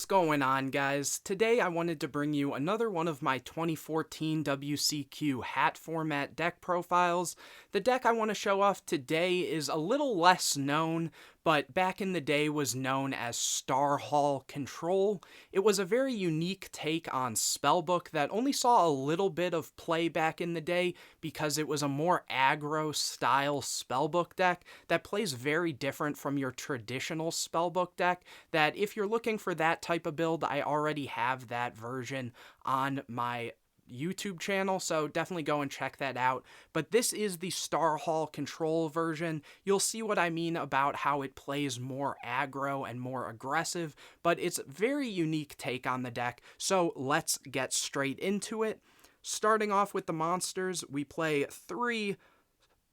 going on, guys? Today I wanted to bring you another one of my 2014 WCQ hat format deck profiles. The deck I want to show off today is a little less known, but back in the day was known as Starhall Control. It was a very unique take on Spellbook that only saw a little bit of play back in the day because it was a more aggro style Spellbook deck that plays very different from your traditional Spellbook deck, that if you're looking for that type of build, I already have that version on my YouTube channel, so definitely go and check that out. But this is the Starhall Control version. You'll see what I mean about how it plays more aggro and more aggressive, but it's a very unique take on the deck, so let's get straight into it. Starting off with the monsters, we play 3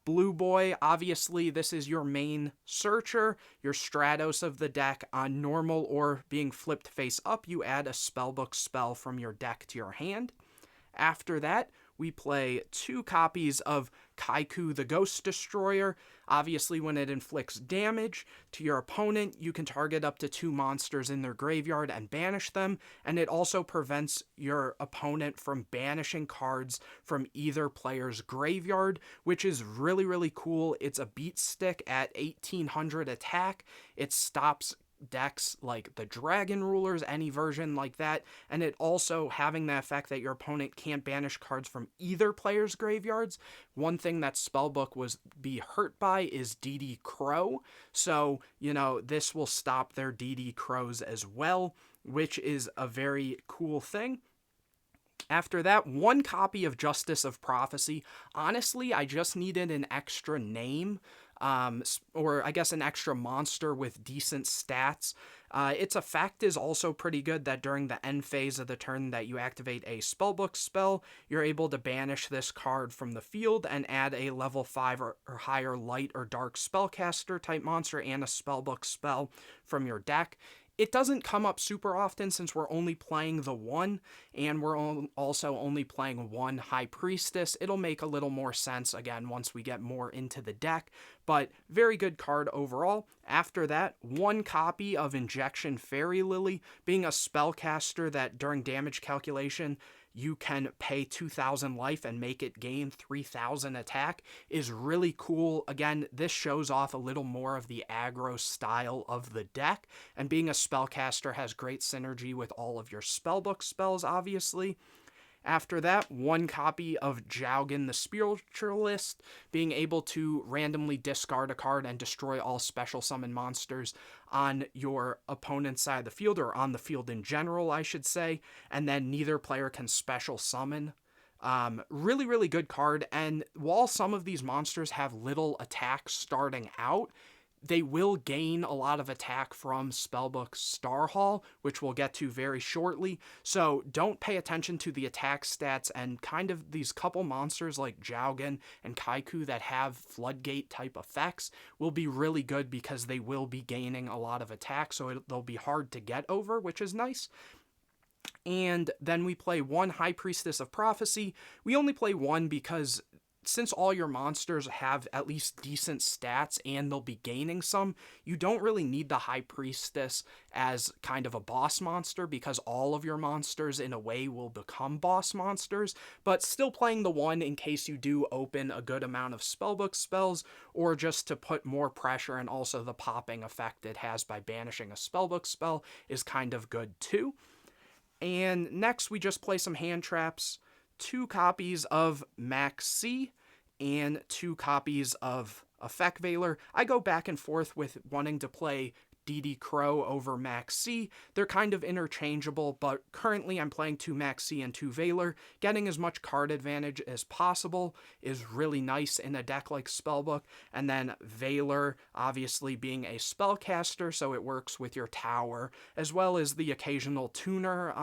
Blue Boy. Obviously, this is your main searcher, your Stratos of the deck. On normal or being flipped face up, you add a Spellbook spell from your deck to your hand. After that, we play 2 copies of Kaiku the Ghost Destroyer. Obviously, when it inflicts damage to your opponent, you can target up to 2 monsters in their graveyard and banish them, and it also prevents your opponent from banishing cards from either player's graveyard, which is really, really cool. It's a beat stick at 1800 attack. It stops decks like the Dragon Rulers, any version like that, and it also having the effect that your opponent can't banish cards from either player's graveyards. One thing that Spellbook was be hurt by is DD Crow, so this will stop their DD Crows as well, which is a very cool thing. After that, 1 copy of Justice of Prophecy. Honestly, I just needed an extra name, or I guess an extra monster with decent stats. Its effect is also pretty good, that during the end phase of the turn that you activate a Spellbook spell, you're able to banish this card from the field and add a level 5 or higher light or dark spellcaster type monster and a Spellbook spell from your deck. It doesn't come up super often since we're only playing the 1, and we're also only playing 1 High Priestess. It'll make a little more sense, again, once we get more into the deck, but very good card overall. After that, 1 copy of Injection Fairy Lily. Being a spellcaster that during damage calculation you can pay 2,000 life and make it gain 3,000 attack is really cool. Again, this shows off a little more of the aggro style of the deck, and being a spellcaster has great synergy with all of your Spellbook spells, obviously. After that, 1 copy of Jaugen the Spiritualist, being able to randomly discard a card and destroy all special summon monsters on your opponent's side of the field, or on the field in general, I should say, and then neither player can special summon. Really, really good card, and while some of these monsters have little attack starting out, they will gain a lot of attack from Spellbook Starhall, which we'll get to very shortly. So don't pay attention to the attack stats, and kind of these couple monsters like Jaugen and Kaiku that have floodgate type effects will be really good because they will be gaining a lot of attack, so they'll be hard to get over, which is nice. And then we play 1 High Priestess of Prophecy. We only play 1 because since all your monsters have at least decent stats and they'll be gaining some, you don't really need the High Priestess as kind of a boss monster, because all of your monsters in a way will become boss monsters, but still playing the 1 in case you do open a good amount of Spellbook spells, or just to put more pressure, and also the popping effect it has by banishing a Spellbook spell is kind of good too. And next we just play some hand traps. 2 copies of Max C and 2 copies of Effect Veiler. I go back and forth with wanting to play DD Crow over Max C. They're kind of interchangeable, but currently I'm playing 2 Max C and 2 Veiler. Getting as much card advantage as possible is really nice in a deck like Spellbook, and then Veiler obviously being a spellcaster, so it works with your tower, as well as the occasional tuner.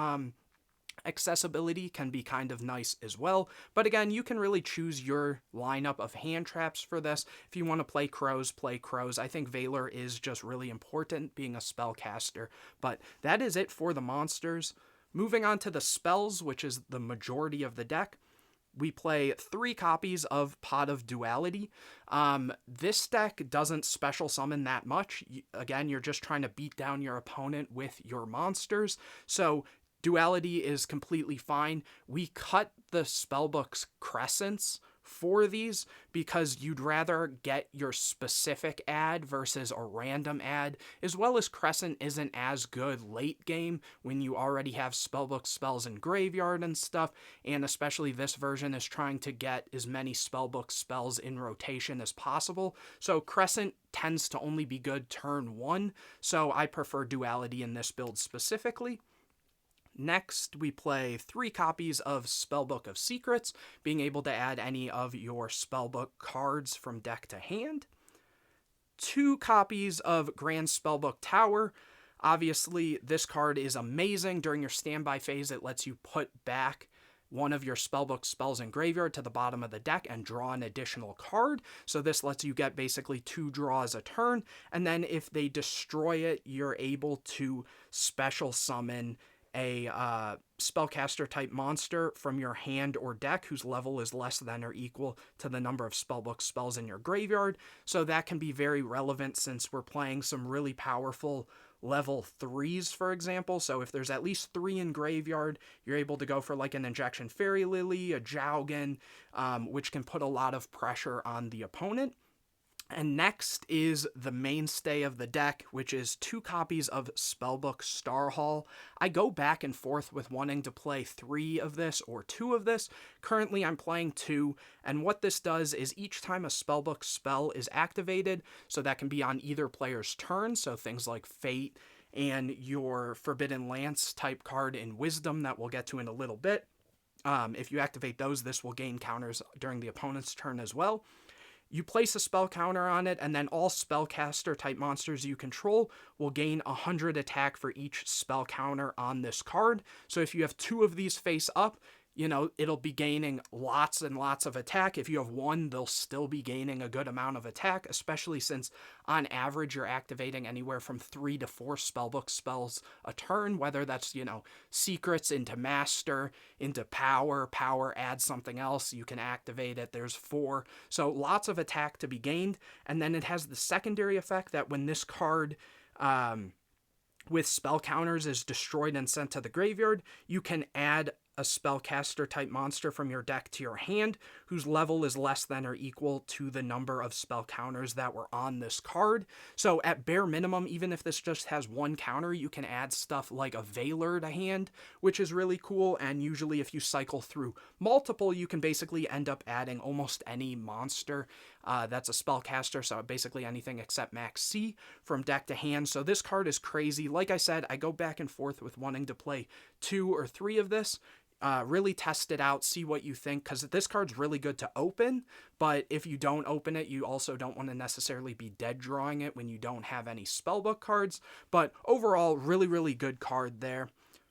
Accessibility can be kind of nice as well, but again, you can really choose your lineup of hand traps for this. If you want to play crows, play crows. I think Veiler is just really important being a spellcaster, but that is it for the monsters. Moving on to the spells, which is the majority of the deck. we play 3 copies of Pot of Duality. This deck doesn't special summon that much. Again, you're just trying to beat down your opponent with your monsters. So Duality is completely fine. We cut the Spellbook's Crescents for these because you'd rather get your specific ad versus a random ad, as well as Crescent isn't as good late game when you already have Spellbook spells in graveyard and stuff, and especially this version is trying to get as many Spellbook spells in rotation as possible, so Crescent tends to only be good turn 1, so I prefer Duality in this build specifically. Next, we play 3 copies of Spellbook of Secrets, being able to add any of your Spellbook cards from deck to hand. 2 copies of Grand Spellbook Tower. Obviously, this card is amazing. During your standby phase, it lets you put back one of your Spellbook spells in graveyard to the bottom of the deck and draw an additional card. So this lets you get basically 2 draws a turn, and then if they destroy it, you're able to special summon a spellcaster type monster from your hand or deck whose level is less than or equal to the number of Spellbook spells in your graveyard. So that can be very relevant since we're playing some really powerful level 3s, for example. So if there's at least 3 in graveyard, you're able to go for like an Injection Fairy Lily, a Jowgen, which can put a lot of pressure on the opponent. And next is the mainstay of the deck, which is 2 copies of Spellbook Starhall. I go back and forth with wanting to play 3 of this or 2 of this. Currently I'm playing 2, and what this does is each time a Spellbook spell is activated, so that can be on either player's turn, so things like Fate and your Forbidden Lance type card in Wisdom that we'll get to in a little bit. If you activate those, this will gain counters during the opponent's turn as well. You place a spell counter on it, and then all spellcaster type monsters you control will gain 100 attack for each spell counter on this card. So if you have 2 of these face up, you know, it'll be gaining lots and lots of attack. If you have 1, they'll still be gaining a good amount of attack, especially since on average you're activating anywhere from 3 to 4 Spellbook spells a turn, whether that's, you know, Secrets into Master, into Power, Power adds something else, you can activate it, there's 4. So lots of attack to be gained, and then it has the secondary effect that when this card with spell counters is destroyed and sent to the graveyard, you can add a spellcaster type monster from your deck to your hand whose level is less than or equal to the number of spell counters that were on this card. So at bare minimum, even if this just has 1 counter, you can add stuff like a Veiler to hand, which is really cool, and usually if you cycle through multiple, you can basically end up adding almost any monster that's a spellcaster, so basically anything except Max C from deck to hand. So this card is crazy. Like I said, I go back and forth with wanting to play 2 or 3 of this. Really test it out, see what you think, because this card's really good to open, but if you don't open it, you also don't want to necessarily be dead drawing it when you don't have any Spellbook cards, but overall, really, really good card there.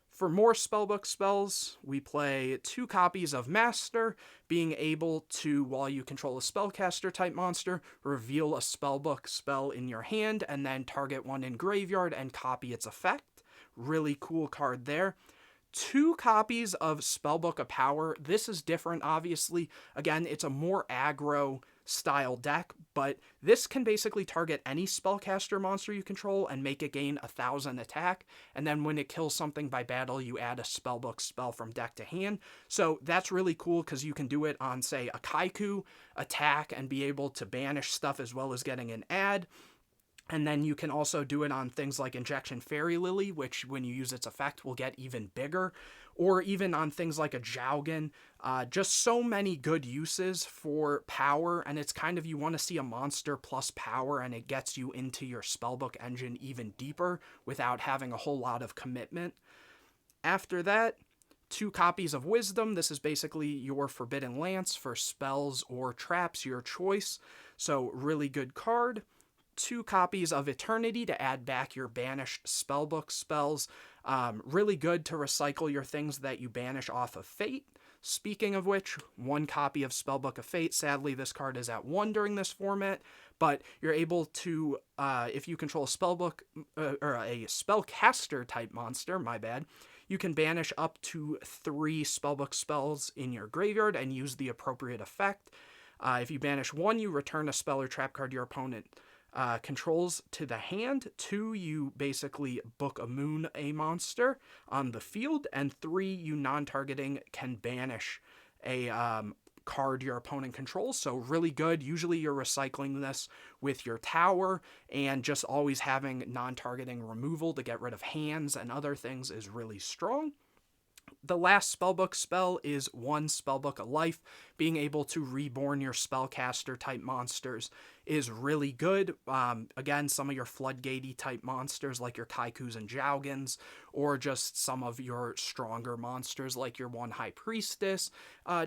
For more Spellbook spells, we play 2 copies of Master, being able to, while you control a spellcaster type monster, reveal a Spellbook spell in your hand, and then target one in graveyard and copy its effect. Really cool card there. 2 copies of Spellbook of Power. This is different, obviously. Again, it's a more aggro style deck, but this can basically target any spellcaster monster you control and make it gain 1,000 attack, and then when it kills something by battle, you add a Spellbook spell from deck to hand. So that's really cool because you can do it on, say, a Kaiku, attack, and be able to banish stuff as well as getting an ad. And then you can also do it on things like Injection Fairy Lily, which when you use its effect will get even bigger, or even on things like a Jowgen. Just so many good uses for power, and it's kind of, you want to see a monster plus power, and it gets you into your Spellbook engine even deeper without having a whole lot of commitment. After that, 2 copies of Wisdom. This is basically your Forbidden Lance for spells or traps, your choice. So really good card. 2 copies of Eternity to add back your banished Spellbook spells. Really good to recycle your things that you banish off of Fate. Speaking of which, 1 copy of Spellbook of Fate. Sadly, this card is at 1 during this format, but you're able to, if you control a spellbook, or a spellcaster type monster, my bad, you can banish up to 3 spellbook spells in your graveyard and use the appropriate effect. If you banish 1, you return a spell or trap card your opponent controls to the hand. 2, you basically book a moon a monster on the field. And 3, you non-targeting can banish a card your opponent controls. So really good. Usually you're recycling this with your tower, and just always having non-targeting removal to get rid of hands and other things is really strong. The last spellbook spell is 1 Spellbook of Life. Being able to reborn your spellcaster type monsters is really good. Again, some of your floodgatey type monsters like your Kaikus and Jougans, or just some of your stronger monsters like your 1 High Priestess.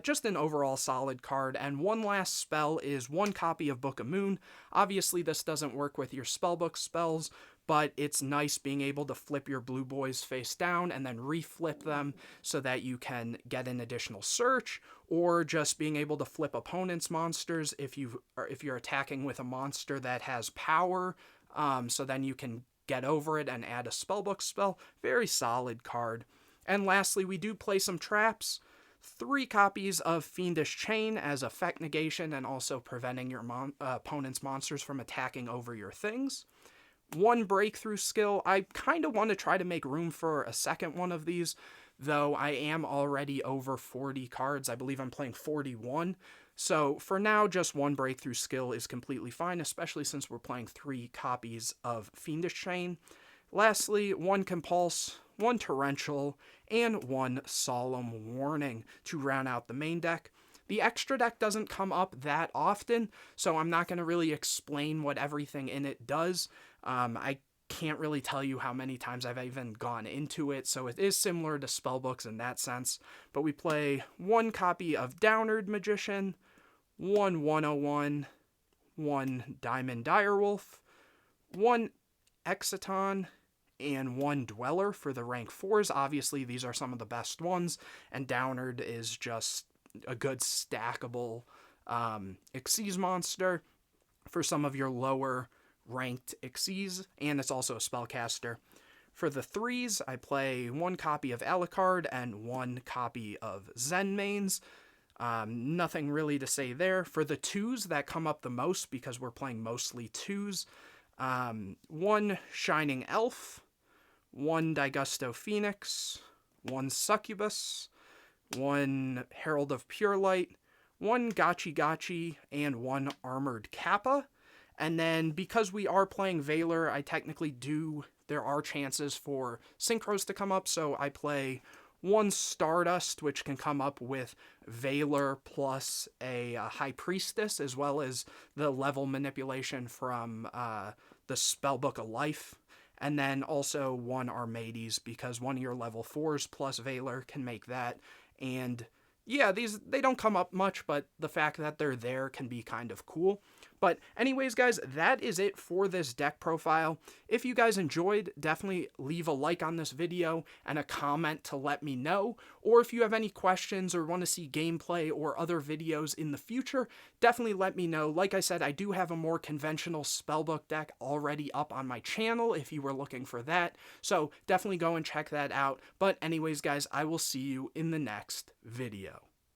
Just an overall solid card. And one last spell is 1 copy of Book of Moon. Obviously, this doesn't work with your spellbook spells, but it's nice being able to flip your blue boys face down and then reflip them so that you can get an additional search, or just being able to flip opponents' monsters if you're attacking with a monster that has power, so then you can get over it and add a spellbook spell. Very solid card. And lastly, we do play some traps. 3 copies of Fiendish Chain as effect negation and also preventing your opponent's monsters from attacking over your things. 1 breakthrough skill. I kind of want to try to make room for a second one of these, though I am already over 40 cards. I believe I'm playing 41. So for now, just 1 breakthrough skill is completely fine, especially since we're playing 3 copies of Fiendish Chain. Lastly, 1 Compulse, 1 Torrential, and 1 Solemn Warning to round out the main deck. The extra deck doesn't come up that often, so I'm not going to really explain what everything in it does. I can't really tell you how many times I've even gone into it, so it is similar to spellbooks in that sense. But we play 1 copy of Downard Magician, 1 101, 1 Diamond Direwolf, 1 Exciton, and 1 Dweller for the rank 4s. Obviously, these are some of the best ones, and Downard is just a good stackable Xyz monster for some of your lower ranked Xyz, and it's also a spellcaster. For the 3s, I play 1 copy of Alucard and 1 copy of Zenmanes. Nothing really to say there. For the 2s that come up the most, because we're playing mostly 2s, 1 Shining Elf, 1 Digusto Phoenix, 1 Succubus, 1 Herald of Pure Light, 1 Gachi Gachi, and 1 Armored Kappa. And then, because we are playing Valor, there are chances for synchros to come up, so I play 1 Stardust, which can come up with Valor plus a High Priestess, as well as the level manipulation from the Spellbook of Life. And then also 1 Armades, because one of your level 4s plus Valor can make that. And yeah, they don't come up much, but the fact that they're there can be kind of cool. But anyways, guys, that is it for this deck profile. If you guys enjoyed, definitely leave a like on this video and a comment to let me know. Or if you have any questions or want to see gameplay or other videos in the future, definitely let me know. Like I said, I do have a more conventional spellbook deck already up on my channel if you were looking for that. So definitely go and check that out. But anyways, guys, I will see you in the next video.